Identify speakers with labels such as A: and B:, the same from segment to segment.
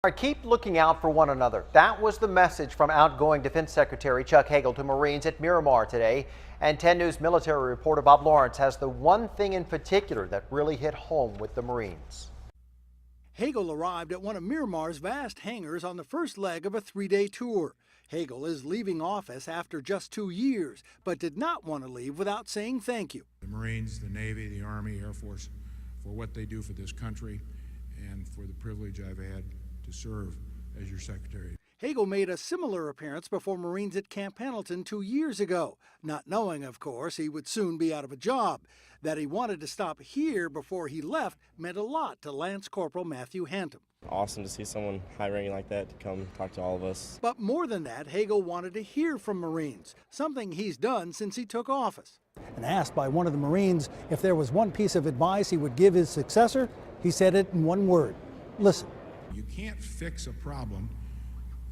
A: All right, keep looking out for one another. That was the message from outgoing Defense Secretary Chuck Hagel to Marines at Miramar today. And 10 News military reporter Bob Lawrence has the one thing in particular that really hit home with the Marines.
B: Hagel arrived at one of Miramar's vast hangars on the first leg of a three-day tour. Hagel is leaving office after just 2 years, but did not want to leave without saying thank you.
C: The Marines, the Navy, the Army, Air Force, for what they do for this country and for the privilege I've had to serve as your secretary.
B: Hagel made a similar appearance before Marines at Camp Pendleton 2 years ago, not knowing, of course, he would soon be out of a job. That he wanted to stop here before he left meant a lot to Lance Corporal Matthew Hantum.
D: Awesome to see someone high-ranking like that to come talk to all of us.
B: But more than that, Hagel wanted to hear from Marines, something he's done since he took office. And asked by one of the Marines if there was one piece of advice he would give his successor, he said it in one word: listen.
C: You can't fix a problem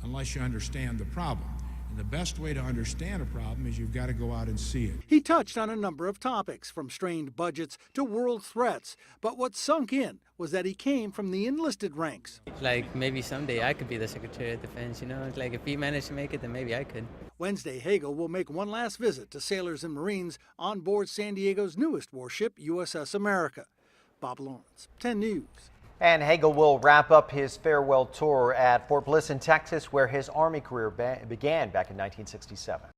C: unless you understand the problem. And the best way to understand a problem is you've got to go out and see it.
B: He touched on a number of topics, from strained budgets to world threats. But what sunk in was that he came from the enlisted ranks.
E: Like, maybe someday I could be the Secretary of Defense, you know? Like, if he managed to make it, then maybe I could.
B: Wednesday, Hagel will make one last visit to sailors and Marines on board San Diego's newest warship, USS America. Bob Lawrence, 10 News.
A: And Hagel will wrap up his farewell tour at Fort Bliss in Texas, where his Army career began back in 1967.